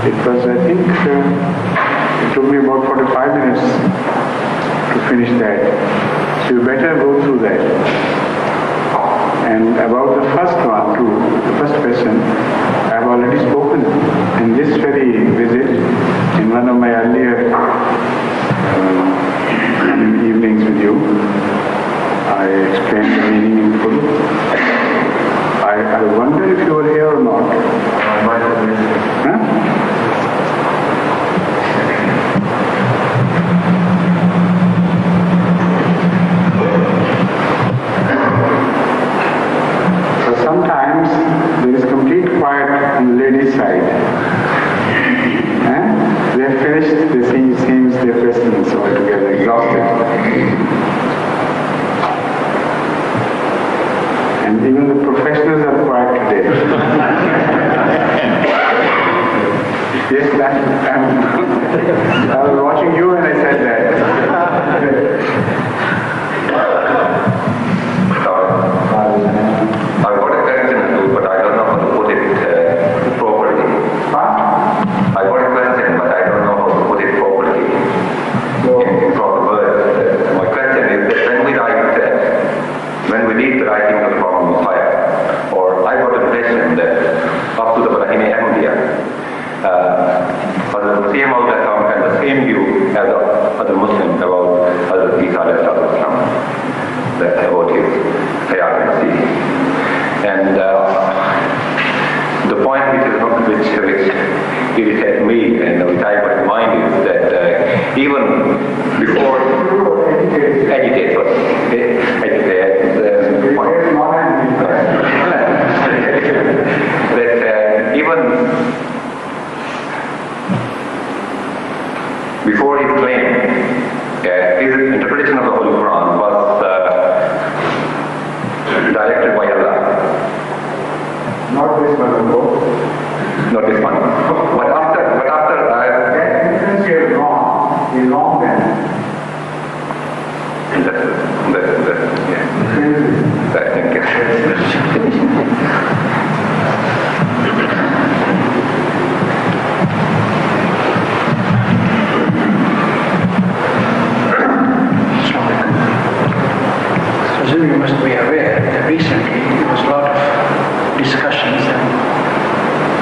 It was, I think, it took me about 45 minutes to finish that. So you better go through that. And about the first one too, the first question, I have already spoken in this very visit, in one of my earlier evenings with you. I explained the meaning in full. I wonder if you were here or not. Huh? So sometimes there is complete quiet on the ladies' side. They have finished, they seems their presence altogether exhausted. And even the professionals are quiet today. Yes, I was watching you and I said that. I've got a question too, but I don't know how to put it properly. I got a question, but I don't know how to put it properly in proper words. My question is that when we read the writing of the Prophet Muhammad, or I got the impression that up to the Brahimi Ahmadiyya, for the same outcome and the same view as other Muslims about Hazrat Isa that about his hierarchy. And the point which irritates me and which I got in mind is that even before before his claim, his interpretation of the Holy Quran was directed by Allah. Not this one, not this one. But after that difference is wrong then. You must be aware that recently there was a lot of discussions and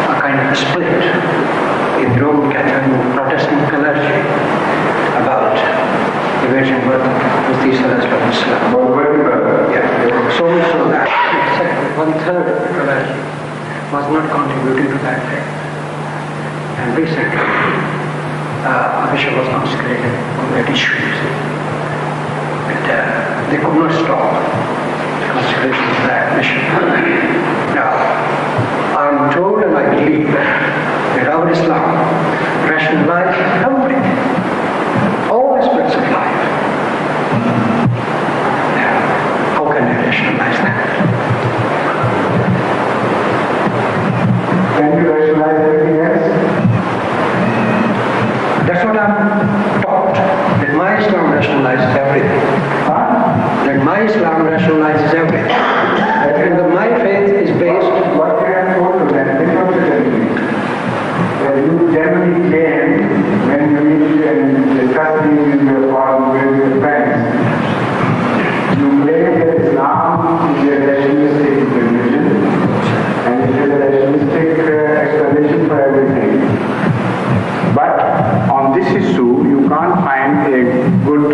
a kind of a split in the Roman Catholic and Protestant clergy about the virgin birth of the Islam. So that one-third of the clergy was not contributing to that faith. And recently a bishop was consecrated on that issue. They could not stop the consecration of that mission. Now, I'm told and I believe that our Islam rationalizes everything, all aspects of life. Now, how can I rationalize that? Can you rationalize everything else? That's what I'm taught, that my Islam rationalizes everything. That my Islam rationalizes everything. And that my faith is based... What you have told to them, they don't tell me. That you generally claim when you meet and discuss things with your foreign with your friends, you claim that Islam is a rationalistic religion and it is a rationalistic explanation for everything. But on this issue, you can't find a good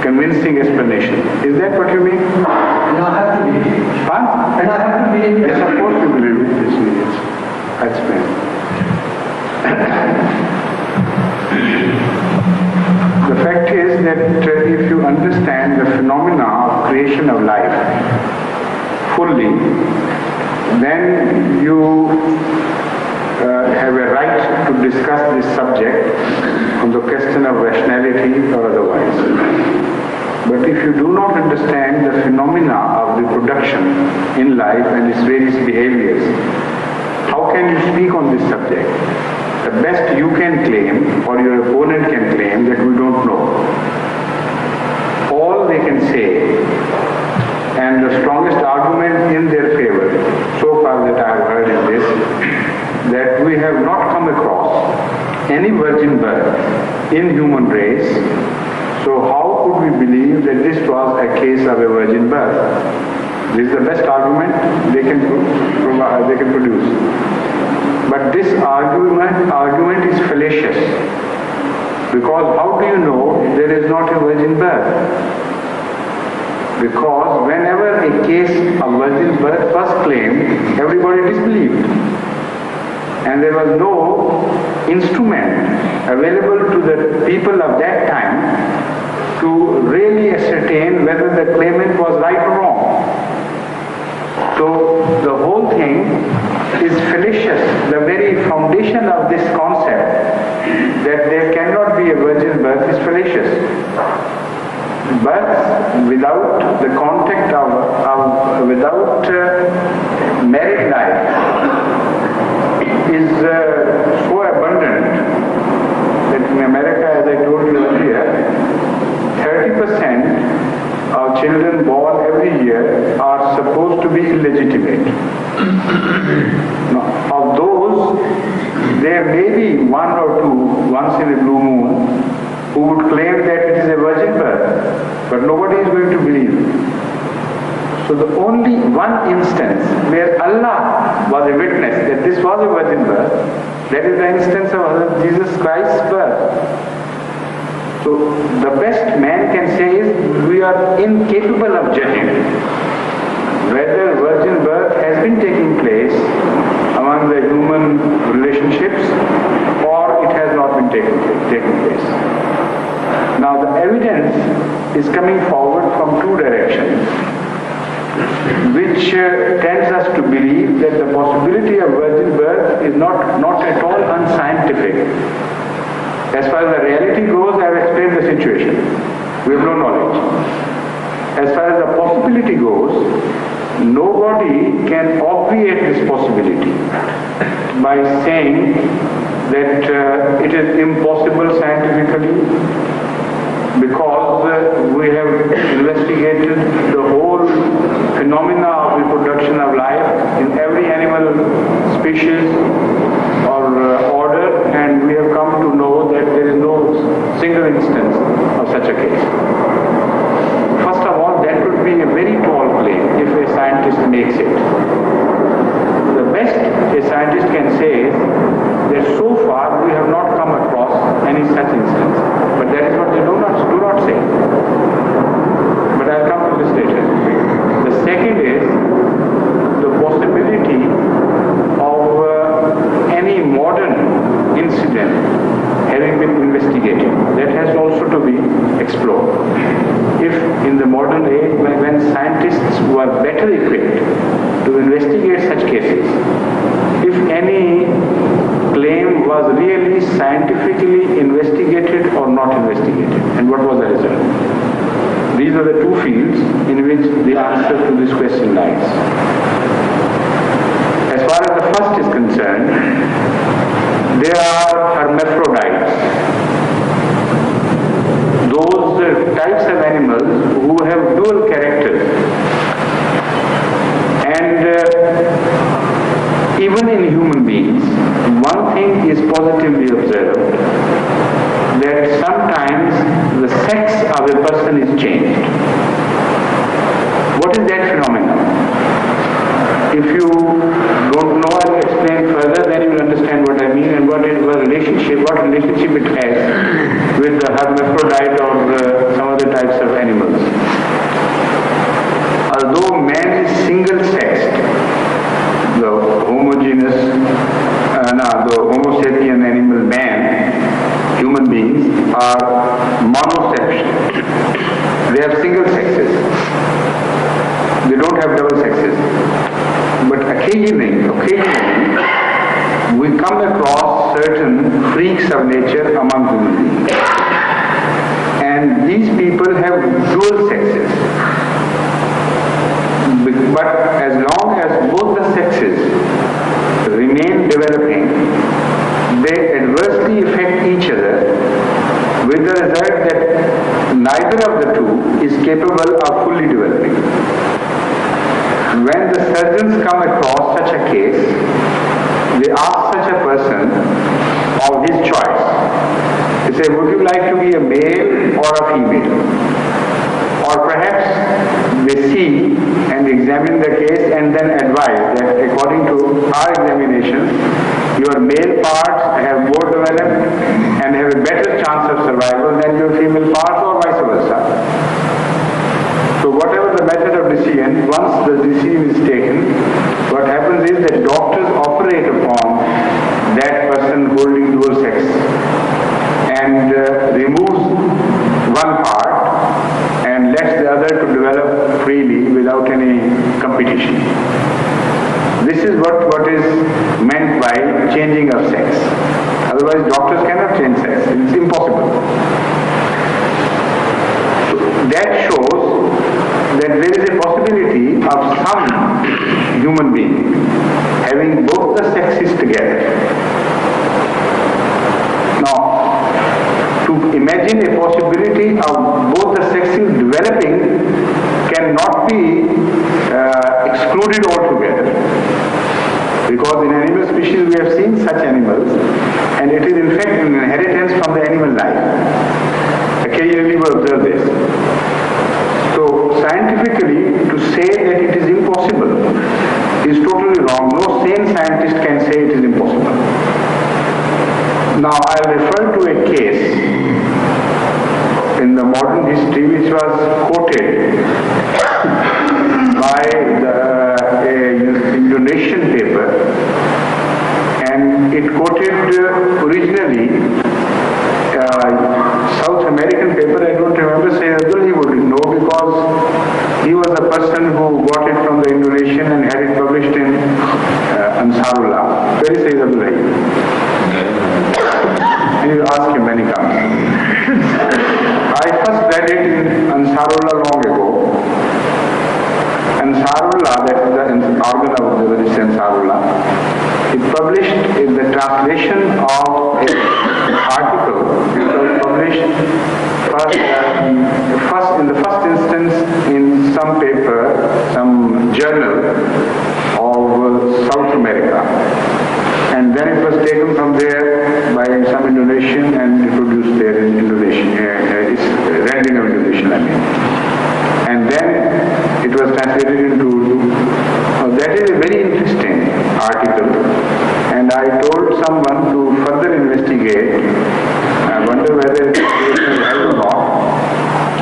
convincing explanation. Is that what you mean? And I have to believe it. Huh? And I have to believe it. You're supposed to believe it. Yes. I explain. The fact is that if you understand the phenomena of creation of life fully, then you have a right to discuss this subject on the question of rationality or otherwise. But if you do not understand the phenomena of the production in life and its various behaviors, how can you speak on this subject? The best you can claim, or your opponent can claim, that we don't know. All they can say, and the strongest argument in their favor, so far that I have heard in this, that we have not come across any virgin birth in human race, so how could we believe that this was a case of a virgin birth? This is the best argument they can produce. But this argument is fallacious. Because how do you know there is not a virgin birth? Because whenever a case of virgin birth was claimed, everybody disbelieved. And there was no instrument available to the people of that time to really ascertain whether the claimant was right or wrong. So the whole thing is fallacious. The very foundation of this concept that there cannot be a virgin birth is fallacious. Birth without the contact of without married life is so abundant that in America, as I told you earlier, 30% of children born every year are supposed to be illegitimate. Now, of those, there may be one or two, once in a blue moon, who would claim that it is a virgin birth, but nobody is going to believe. So the only one instance where Allah was a witness that this was a virgin birth, that is the instance of Jesus Christ's birth. So the best man can say is we are incapable of judging whether virgin birth has been taking place among the human relationships or it has not been taking place. Now the evidence is coming forward from two directions, which tends us to believe that the possibility of virgin birth is not at all unscientific. As far as the reality goes, I have explained the situation. We have no knowledge. As far as the possibility goes, nobody can obviate this possibility by saying that it is impossible scientifically, because we have investigated the whole phenomena of reproduction of life in every animal species or order, and we have come to know that there is no single instance of such a case. First of all, that would be a very tall claim if a scientist makes it. The best a scientist can say is that so far we have not come across any such instance. But that is what they do not say. But I'll come to this later. The second is the possibility of any modern incident having been investigated. That has also to be explored. If in the modern age, when scientists were better equipped to investigate such cases, if any claim was really scientifically investigated or not investigated, and what was the result? These are the two fields in which the answer to this question lies. As far as the first is concerned, there are hermaphrodites, those types of animals who have dual characters, and even in human beings, one thing is positively observed, that sometimes the sex of a person is changed. What is that phenomenon? If you don't know, I'll explain further, then you will understand what I mean and what relationship it has with the hermaphrodite or some other types of animals. Although man is single-sexed, the Homo sapien animal man, human beings are monosexual. They have single sexes. They don't have double sexes. But occasionally, we come across certain freaks of nature among human beings. And these people have dual sexes. But as long as both the sexes remain developing, they adversely affect each other, with the result that neither of the two is capable of fully developing. When the surgeons come across such a case, they ask such a person of his choice. They say, would you like to be a male or a female? Or perhaps they see and examine the case and then advise that according to our examination, your male parts have more developed and have a better chance of survival than your female parts, or vice versa. So whatever the method of decision, once the decision is taken, what happens is that doctors operate upon that person holding dual sex and removes one part and lets the other to develop freely without any competition. This is what is meant by changing of sex. Otherwise doctors cannot change sex. It's impossible. So that shows that there is a possibility of some human being having both the sexes together. Now, to imagine a possibility of both the sexes developing cannot be excluded altogether. Because in animal species we have seen such animals, and it is in fact an inheritance from the animal life. Occasionally we observe this. So scientifically, to say that it is impossible is totally wrong. No sane scientist can say it is impossible. Now I'll refer to a case in the modern history which was quoted by a Indonesian paper, and it quoted originally South American paper. I don't remember, Sayyid Abdul, he would know because he was the person who got it from the Indonesian and had it published in Ansarullah. Where is Sayyid Abdul? And you ask him when he comes. I first read it in Ansarullah long ago. Ansarullah, that is the organ of the religion Ansarullah, it published in the translation of an article. It was published in the first instance in some paper, some journal of South America, and then it was taken from there by some Indonesian and introduced there in Indonesian, it's rendering of Indonesian, I mean. And then it was translated into Urdu. That is a very interesting article, and I told someone to further investigate. I wonder whether it will help or not.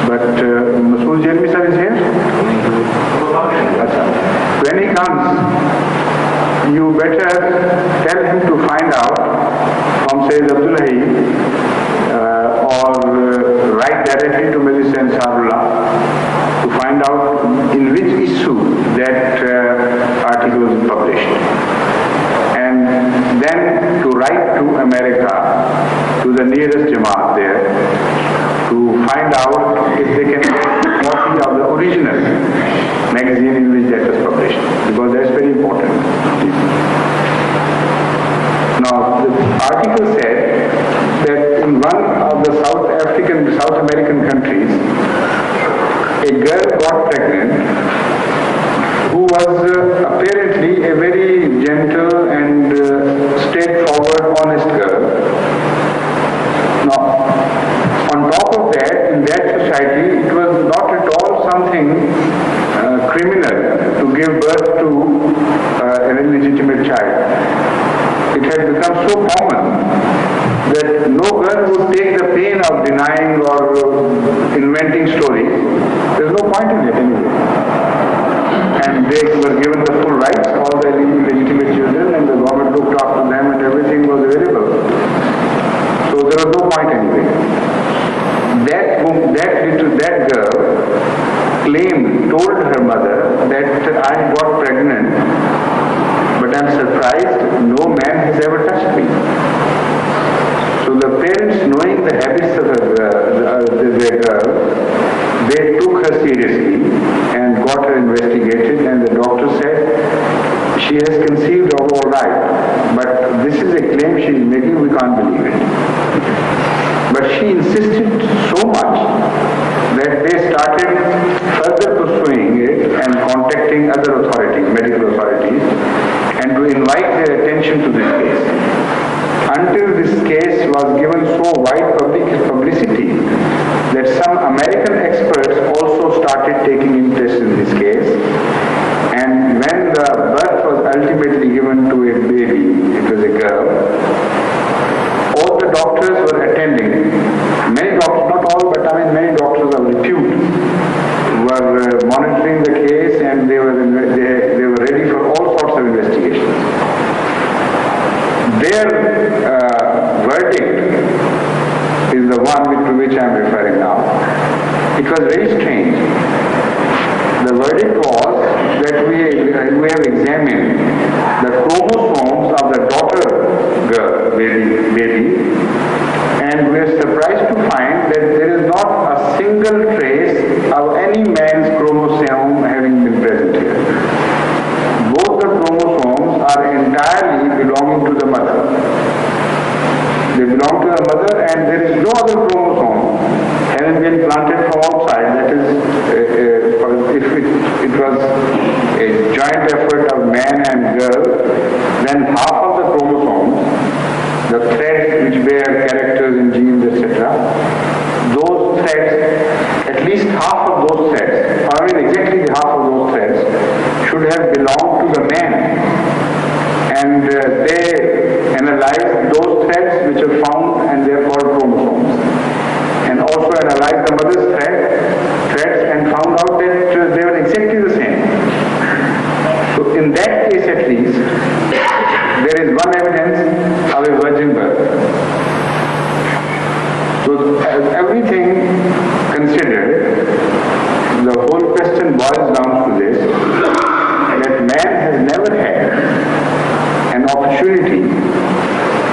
But Masood Jeremy sir is here? When he comes, you better tell him to find out from Sayyid Abdullahi or write directly to Majlis Ansarullah to find out in which issue that article was published, and then to write to America, to the nearest Jamaat there, to find out if they can get a copy of the original magazine in which that was published, because that's very important. Now, the article said that in one of the South American countries, a girl got pregnant who was apparently a very gentle and straightforward, honest girl. Now, on top of that, in that society, it was not at all something criminal to give birth to an illegitimate child. It had become so common that no girl would take the pain of denying or inventing stories. There's no point in it anyway. And they were given the full rights, all the illegitimate children, and the government looked after them and everything was available. So there was no point anyway. That girl told her mother that I got pregnant, but I'm surprised no man has ever touched me. So the parents, knowing the habits of their girl, they took her seriously and got her investigated, and the doctor said she has conceived all right, but this is a claim she is making, we can't believe it. But she insisted so much that they started further pursuing it and contacting other authorities, medical authorities, and to invite their attention to this case. until this case was given so wide publicity that some American experts also started taking interest in this case. And when the birth was ultimately given to a baby, it was a girl, all the doctors were attending. Many doctors, not all, but many doctors of repute were monitoring the case, and they were ready for all sorts of investigations. Their verdict is the one to which I am referring now. It was very strange. The verdict was that we have examined the chromosomes of the daughter girl, baby, and we are surprised to find that there is not a single trace of any man's chromosome having been present here. Both the chromosomes are entirely belonging to the mother. They belong to the mother, and there is no other chromosome having been planted from outside. That is, if it was a joint effort of man and girl, then half of the chromosomes, the threads which bear characters in genes, etc., those threads, at least half of those threads, exactly half of those threads, should have belonged to the man. And they analyzed those threads which are found, and they are called chromosomes. And also analyzed the mother's threads and found out that they were exactly the same. So in that case at least, there is one evidence of a virgin birth. So everything considered, the whole question boils down to this, that man has never had an opportunity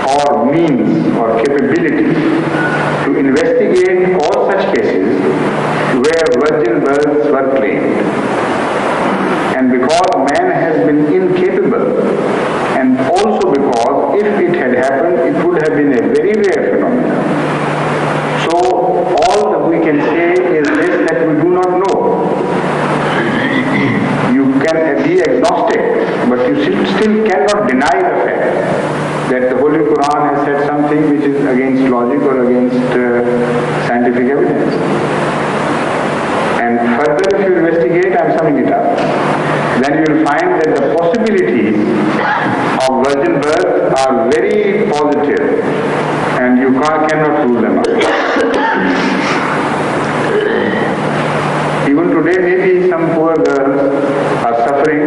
or means or capability to investigate all such cases where virgin births were claimed. And because man has been incapable, and also because if it had happened, it would have been a very rare phenomenon. So all that we can say is this, that we do not know. You can be agnostic, but you still cannot deny the fact that the Holy Quran has said something which is against logic or against scientific evidence. And further, if you investigate, I am summing it up, then you will find that the possibilities of virgin birth are very positive, and you cannot rule them out. Even today, maybe some poor girls are suffering,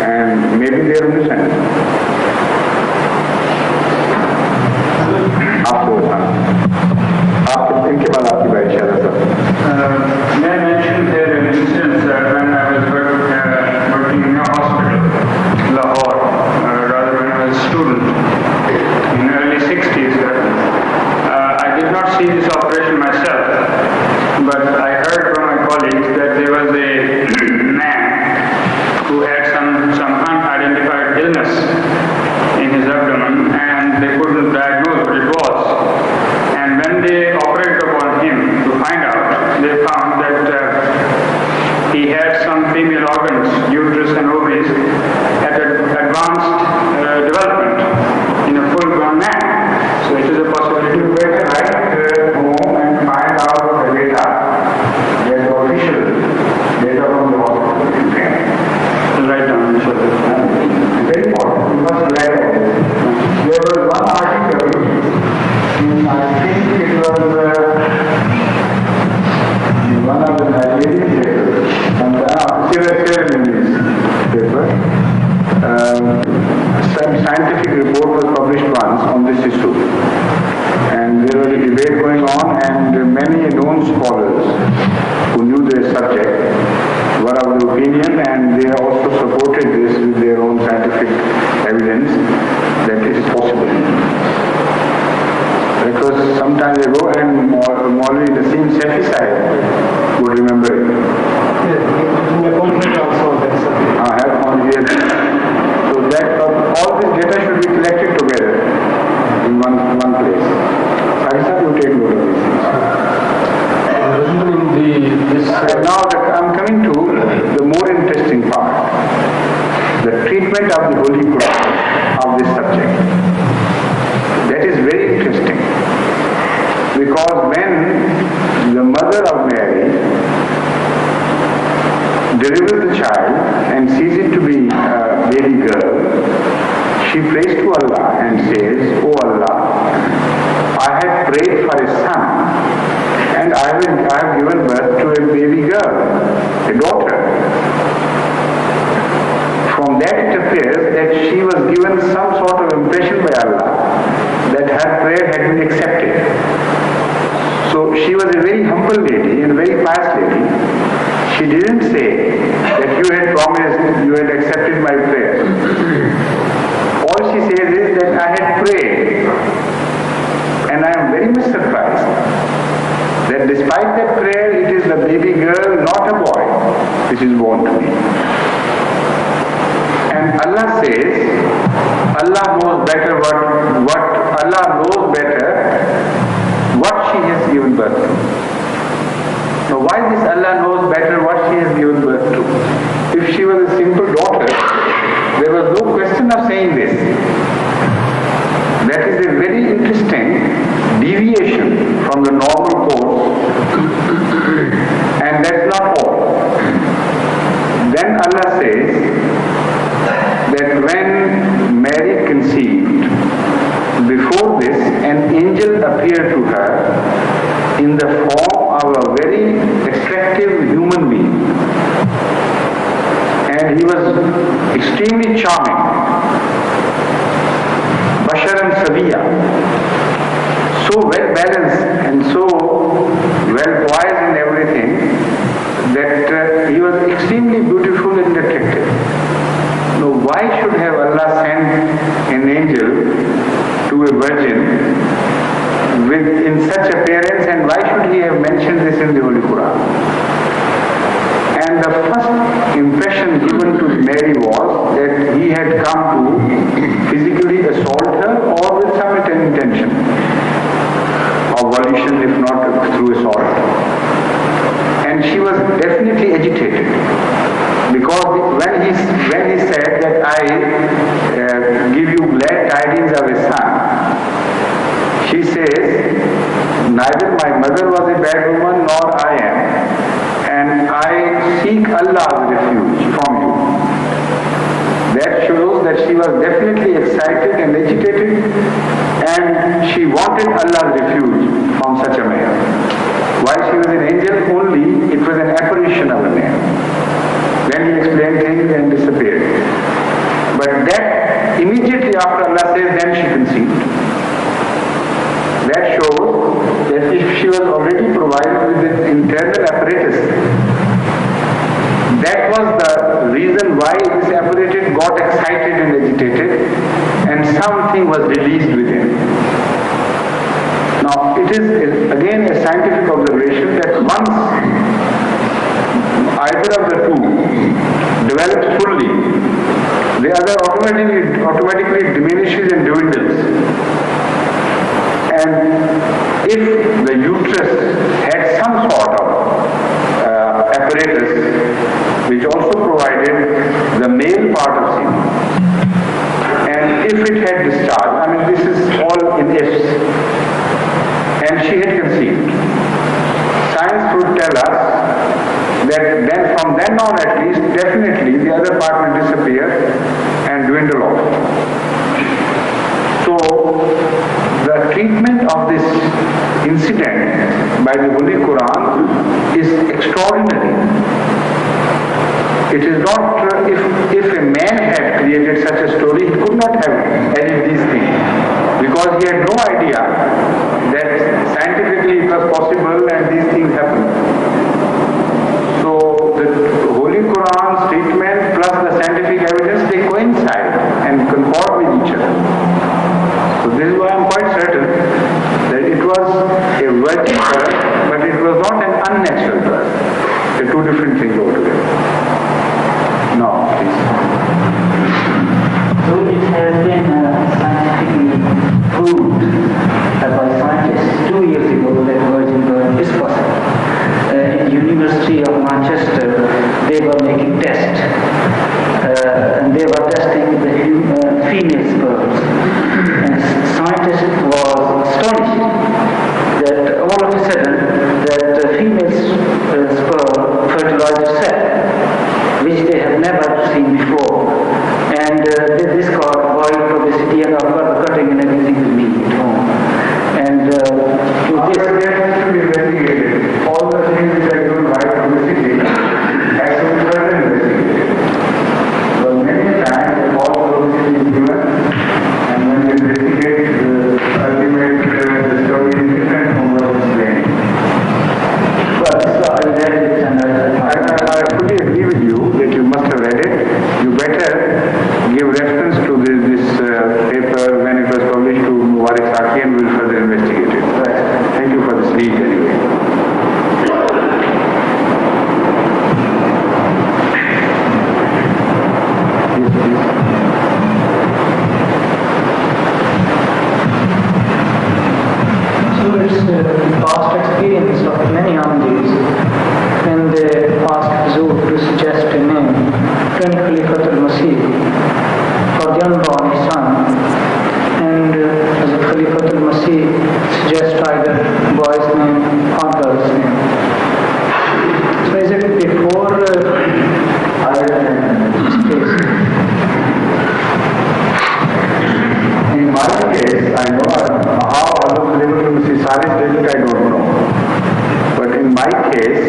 and maybe they are innocent. May I mention there an instance when I was working in a hospital, Lahore, rather when I was a student in the early 60s. I did not see this operation myself, but I heard from my colleagues that there was a man who had some unidentified illness in his abdomen, and they couldn't diagnose what it was. And when they operated upon him to find out, they found that he had some female organs, uterus and ovaries, at an advanced development in a full-grown man. So it is a possibility to get a right home and find out the data, the official data from the hospital. Write down this. Very important. You must write down this. There was one article in, I think it was one of the Nigerian papers, and paper. Some scientific report was published once on this issue, and there was a debate going on, and many known scholars who knew the subject were of the opinion, and they also supported this with their own scientific evidence that it is possible. It was some time ago, and Maulvi Naseem Sefi Sahib would remember it. Yes, in the conference also there is something. I have found here. So that all this data should be collected together in one place. Sahib, you take note of these things. Now I'm coming to the more interesting part, the treatment of the Holy Quran of this subject. had prayed for a son, and I have given birth to a baby girl, a daughter. From that it appears that she was given some sort of impression by Allah that her prayer had been accepted. So she was a very humble lady and a very pious lady. She didn't say that you had promised, you had accepted my prayer. All she says is that I had prayed, and I am very much surprised that despite that prayer, it is the baby girl, not a boy, which is born to me. And Allah says, Allah knows better what she has given birth to. Now why this Allah knows better what she has given birth to? If she was a simple daughter, there was no question of saying this. That is a very interesting deviation from the normal course, and that's not all. Then Allah says that when Mary conceived, before this an angel appeared to her in the form of a very attractive human being, and he was extremely charming, Basharan Sabiya, so well balanced and so well poised in everything that he was extremely beautiful and attractive. Now why should have Allah sent an angel to a virgin in such appearance, and why should he have mentioned this in the Holy Quran? And the first impression given to Mary was that he had come to physically assault her, or with some intention of volition, if not through assault. And she was definitely agitated, because when he said that I give you glad tidings of a son, she says, neither my mother was a bad woman nor I am, and I seek Allah's refuge from you. That shows that she was definitely excited and agitated, and she wanted Allah's refuge from such a man. While she was an angel only, it was an apparition of a man. Then he explained things and disappeared. But that immediately after Allah says, then she conceived. That shows that if she was already provided with this internal apparatus, that was the reason why this apparatus got excited and agitated, and something was released within. Now, it is again a scientific observation that once either of the two develops fully, the other automatically diminishes and dwindles. And if the uterus had some sort of apparatus which also provided the male part of semen, and if it had discharged, I mean this is all in ifs, and she had conceived, science would tell us that then from then on at least, definitely the other part will disappear and dwindle off. So the treatment of this incident by the Holy Quran is extraordinary. It is not, if a man had created such a story, he could not have added these things, because he had no idea that scientifically it was possible and these things happened. So the Holy Quran's treatment plus the scientific evidence, they coincide and concord with each other. So this is why I am quite certain that it was a virgin birth, but it was not an unnatural birth. They are two different things altogether. No, please. So it has been scientifically proved by scientists 2 years ago that virgin birth is possible. In the University of Manchester, they were making tests, and they were testing the female sperms. And scientists was astonished that all of a sudden this. But there has to be investigated. All the things which are given right to investigate has to be further investigated. So many times the false solution is given, and when you investigate, the story is different from what is explained. Well, so I read it and I fully agree with you that you must have read it. You better give reference to this paper when it was published to Mubarak Saki, and will further investigate it. Right. Thank you for this lead anyway. Yes, please. So it's the past experience of many Ahmadis when they asked Huzur to suggest a name, Khalifatul Masih, for the unborn son, and as a Khalifatul Masih suggest either boy's name or girl's name. So is it before space? In my case, I know how other Khalifatul Masih Salih did it, I don't know. But in my case,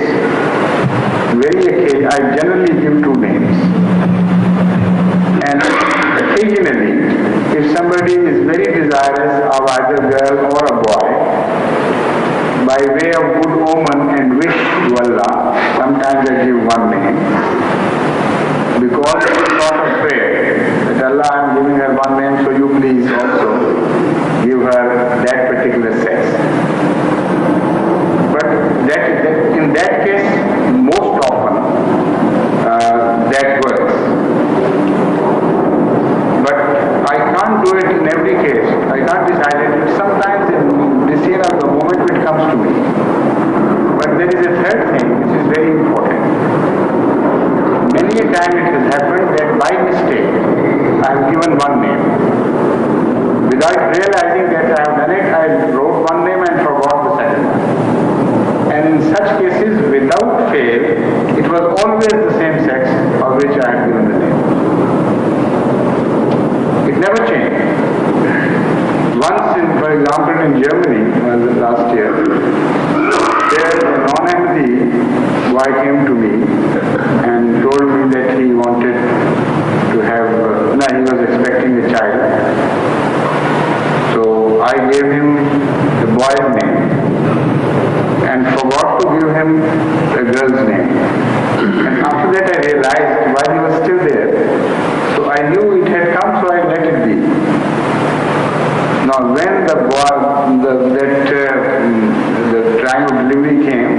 I generally give two names. And occasionally, if somebody is very desirous of either girl or a boy, by way of good omen and wish to Allah, sometimes I give one name. Because it is not a prayer that Allah, I am giving her one name, so you please also give her that particular sex. But in that case, most often, that works. But I can't do it in every case. I can't decide it. Sometimes this year of the moment it comes to me. But there is a third thing which is very important. Many a time it has happened that by mistake I have given one name. Without realizing that I have done it, I wrote one name and forgot the second one. And in such cases, without fail, it was always the same sex of which I had given the name. It never changed. Once, for example, in Germany, last year, there a non-Ahmadi boy came to me and told me that he wanted to have, he was expecting a child. So I gave him the boy's name and forgot to give him the girl's name. And after that I realized why he was still there. So I knew it had come, so I let it be. Now when the time of delivery came,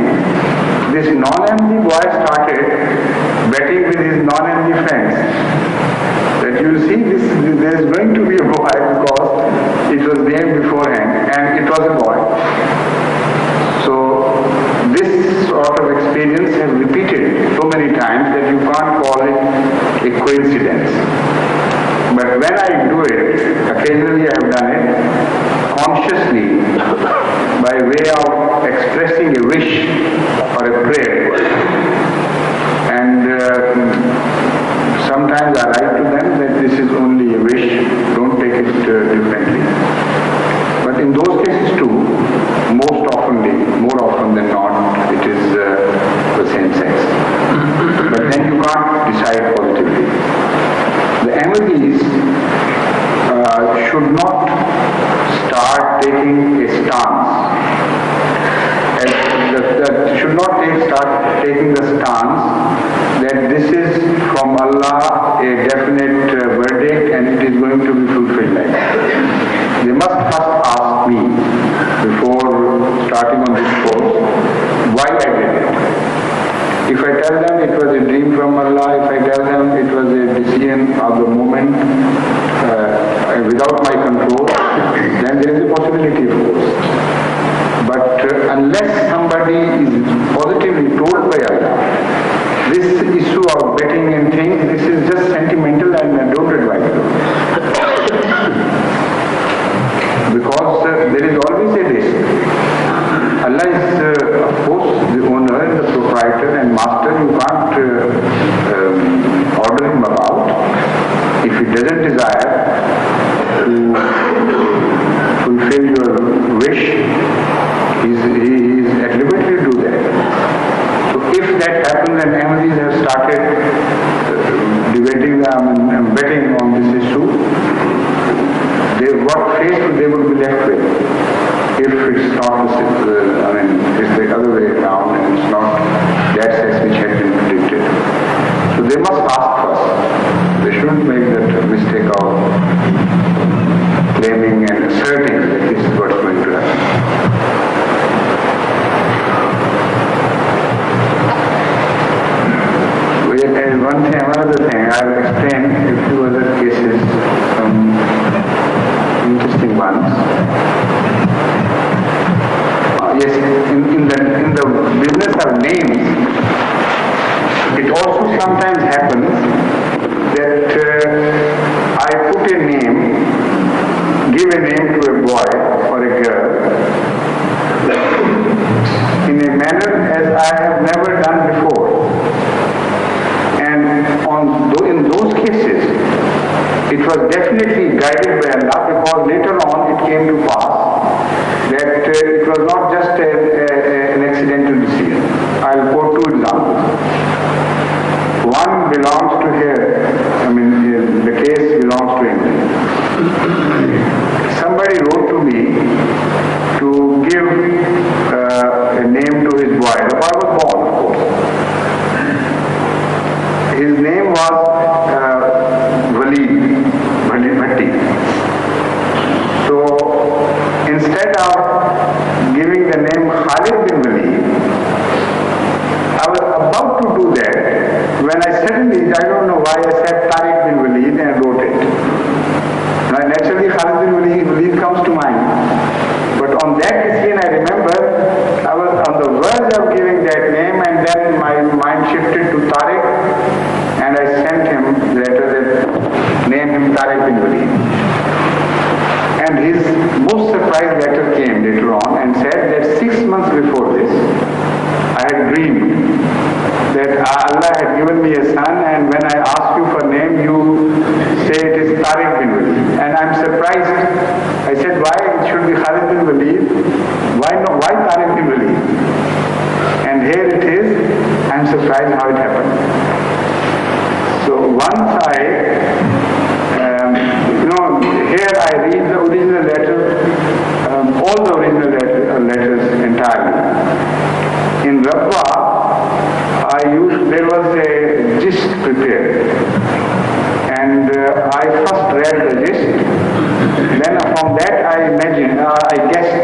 this non-Ahmadi boy started betting with his non-Ahmadi friends that you see there is going to be a boy because it was named beforehand and it was a boy. So this sort of experience has repeated so many times that you can't call it a coincidence. But when I do it, occasionally I have done it consciously by way of expressing a wish or a prayer. And sometimes I write to them that this is only a wish, don't take it differently. But in those cases too, more often than not, it is the same sex. But then you can't decide positively. The Ahmadis should not start taking a stance. Should not start taking the stance that this is from Allah a definite verdict and it is going to be fulfilled like that. They must first ask me before starting on this course why I did it. If I tell them it was a dream from Allah, if I tell them it was a decision of the moment without my control, then there is a possibility of course. But unless somebody is positively told by Allah, this issue of betting and things, this is just sentimental and I don't advise it. Because there is always a risk. Allah is, of course, the owner, the proprietor and master. You can't order him about. If he doesn't desire to fulfill your wish, he not just an accidental decease. I'll quote two examples. One belongs to here, the case belongs to England. Somebody wrote to me to give a name to his boy. The boy was born, of course. His name was Walid Bhatti. So instead of giving the name Khalid bin Walid, I was about to do that when I suddenly, I don't know why I said Tahir bin Walid and wrote it. Now naturally Khalid bin Walid comes to mind. But on that decision I remember I was on the verge of giving that name and then my mind shifted to Tariq and I sent him the letter that named him Tariq bin Walid. And his most surprised letter came later on and said that 6 months before this I had dreamed that Allah had given me a son and when I asked you for name you say it is Tariq bin Walid. And I'm surprised. I said why it should be Khalid bin Walid? Why Tariq bin Walid? And here it is. I'm surprised how it happened. So once here I read the original letter, all the original letters entirely. In Rabba, there was a gist prepared. And I first read the gist. Then from that I guessed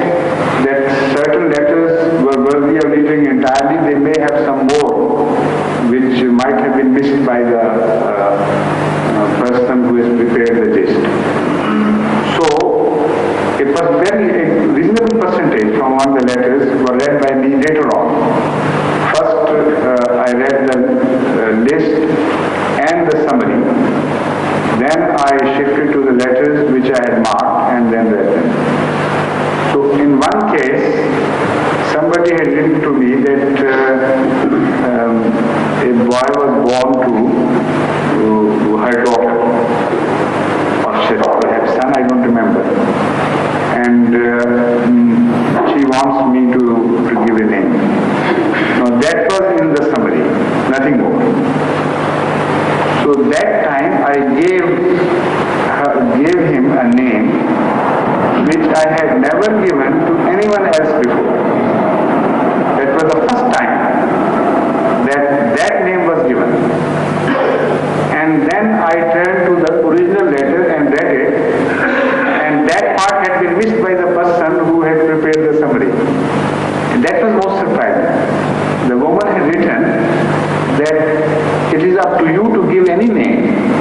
that certain letters were worthy of reading entirely. They may have some more which might have been missed by the person who has prepared the gist. So it was a reasonable percentage from one of the letters were read by me later on. First I read the list and the summary. Then I shifted to the letters which I had marked and then read them. So in one case, somebody had written to me that a boy was born to her daughter, or perhaps son, I don't remember. And she wants me to give a name. Now that was in the summary, nothing more. So that time I gave him a name which I had never given to anyone else before. That was the first time that name was given. And then I turned to the original letter and read it, and that part had been missed by the person who had prepared the summary. And that was most surprising. The woman had written that it is up to you to give any name,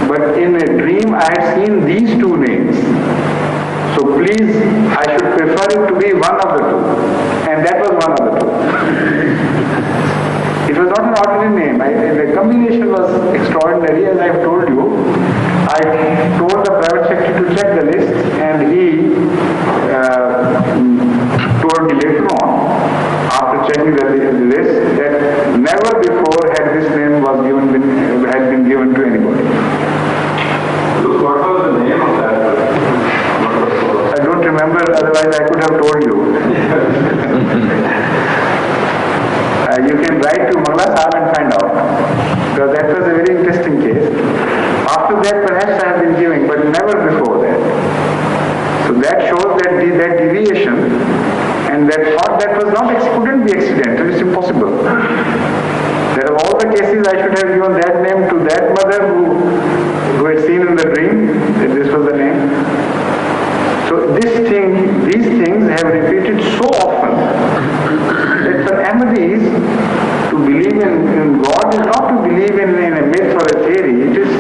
but in a dream I had seen these two names. So please, I should prefer it to be one of the two. And that was one of the two. It was not an ordinary name. The combination was extraordinary, as I have told you. I told the private secretary to check the list, and he told me later on, after checking the list, that never before had this name had been given to anybody. Look, what was the name of that? I don't remember, otherwise I could have told you. You can write to Mangla Sahib and find out, because that was a very interesting case. After that perhaps I have been giving, but never before that. So that shows that that deviation and that thought that was not couldn't be accidental, it's impossible. There are all the cases I should have given that name to that mother who had seen in the dream that this was the name. So these things have repeated so often that for Ahmadis to believe in God is not to believe in a myth or a theory. It is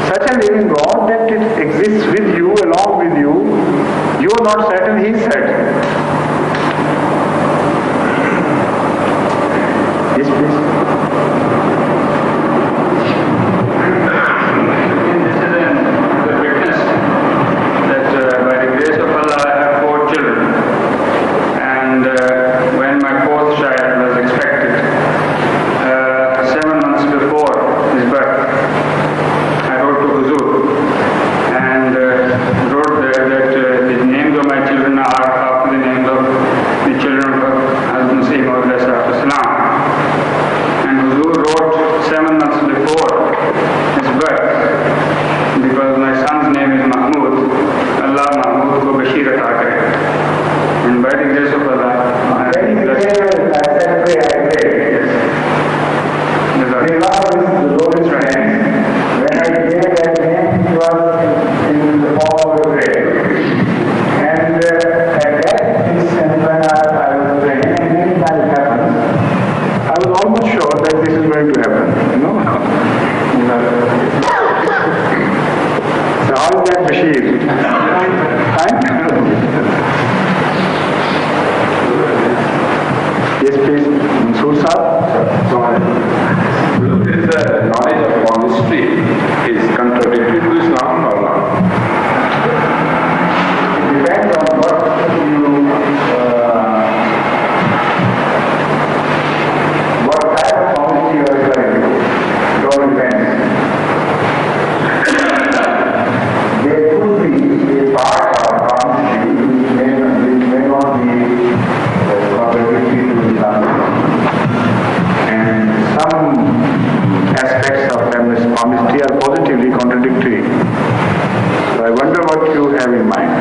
such a living God that it exists with you, along with you. You are not certain, he is certain. Yes, please. When my fourth child was Yes, please. Mansoor Saab. Is the knowledge of palmistry is contradictory to Islam or not? It depends on what type of palmistry you are referring to. It all depends. There could be a part of palmistry which may not be contradictory to Islam. And some aspects of palmistry are positively contradictory. So I wonder what you have in mind.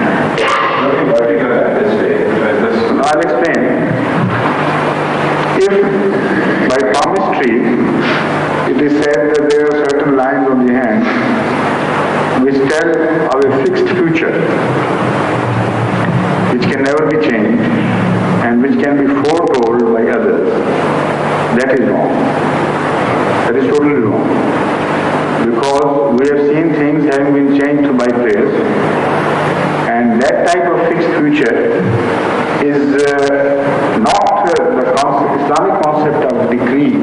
Nothing particular this way. I'll explain. If by palmistry it is said that there are certain lines on the hand which tell of a fixed future, which can never be changed and which can be foretold by others, that is wrong. That is totally wrong. Because we have seen things having been changed by prayers, and that type of fixed future is not the Islamic concept of decree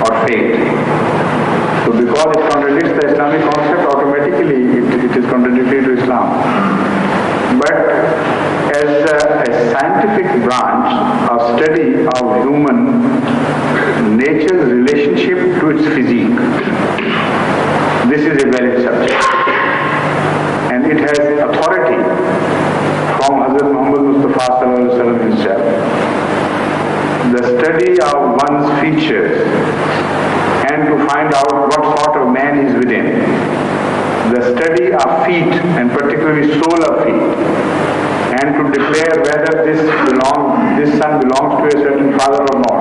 or fate. So because it contradicts the Islamic concept, automatically it is contradictory to Islam. But as a scientific branch of study of human nature's relationship to its physique, this is a valid subject. And it has authority from Hazrat Muhammad Mustafa Sallallahu Alaihi Wasallam himself. The study of one's features and to find out what sort of man is within. The study of feet and particularly sole of feet, and to declare whether this son belongs to a certain father or not.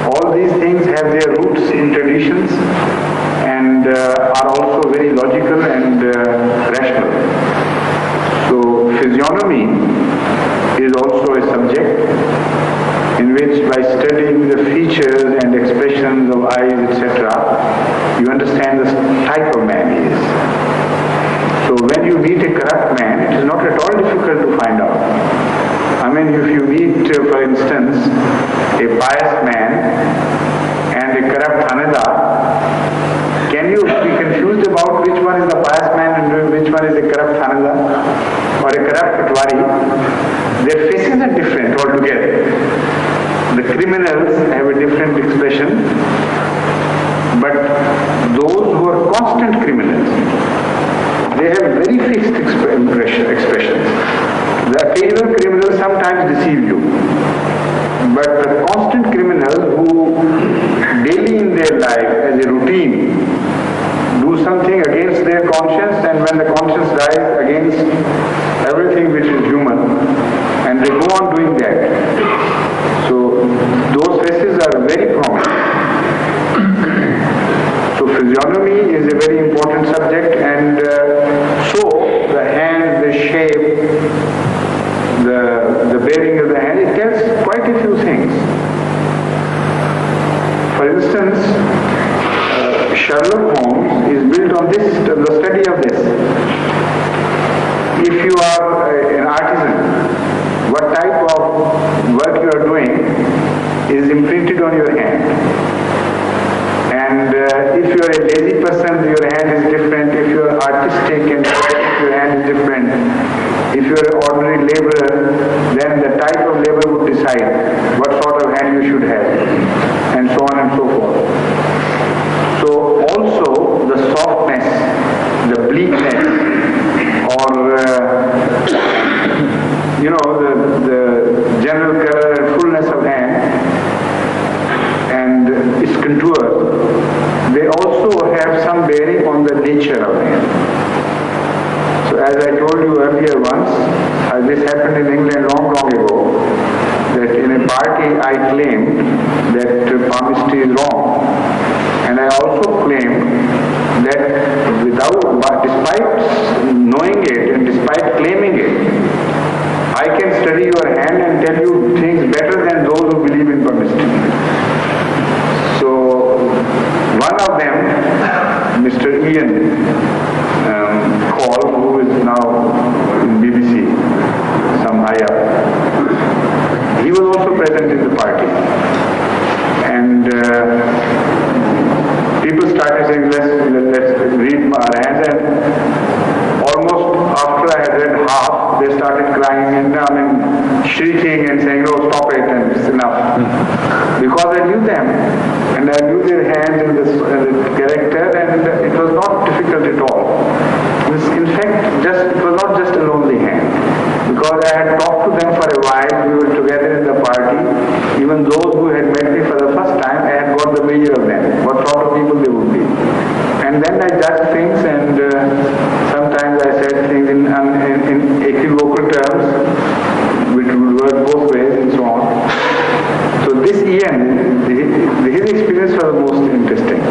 All these things have their roots in traditions and are also very logical and rational. So physiognomy is also a subject in which by studying the features and expressions of eyes, etc., you understand the type of man he is. So when you meet a corrupt man, it is not at all difficult to find out. I mean, if you meet, for instance, a pious man and a corrupt Haneda, can you be confused about which one is the pious man and which one is a corrupt Haneda or a corrupt Patwari? Their faces are different altogether. The criminals have a different expression, but those who are constant criminals, they have very fixed expressions. The occasional criminals sometimes deceive you, but the constant criminals who daily in their life as a routine do something against their conscience, and when the conscience dies against everything which is human, and they go on doing that. So those faces are very prominent. So physiognomy is a very important subject, and so the hand, the shape, the bearing of the hand, it tells quite a few things. For instance, Sherlock Holmes is built on the study of this. If you are an artisan, what type of work you are doing is imprinted on your hand. And if you are a lazy person, your hand is different. If you are artistic and poetic, your hand is different. If you are an ordinary laborer, then the type of labor would decide what sort of hand you should have, and so on and so forth. So also the softness, the bleakness, or the general color and fullness of hand and its contour, they also have some bearing on the nature of hand. So as I told you earlier once, this happened in England long ago, that in a party I claimed that palmistry is wrong. And I also claimed that despite knowing it and despite claiming it, I can study your hand and tell you things better than those who believe in palmistry. So one of them, Mr. Ian Call, who is now in BBC, some high up, he was also present in the party. And people started saying, let's read our hands, and almost after I had read half, they started crying and shrieking and saying, "Oh, stop it, and it's enough." Because I knew them, and I knew their hands and the character, and it was not difficult at all. In fact, it was not just a lonely hand, because I had talked to them for a while. We were together in the party. Even those who had met me for the first time, I had got the measure of them, what sort of people they would be. And then I judged things, and sometimes I said things in equivocal terms, which would work both ways and so on. So this Ian, his experience was the most interesting.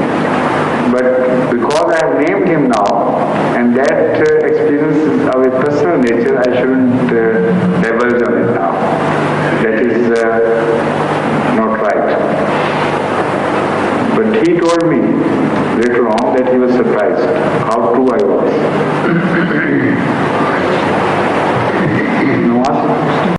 But because I have named him now, and that experience is of a personal nature, I shouldn't divulge on it now. That is not right. But he told me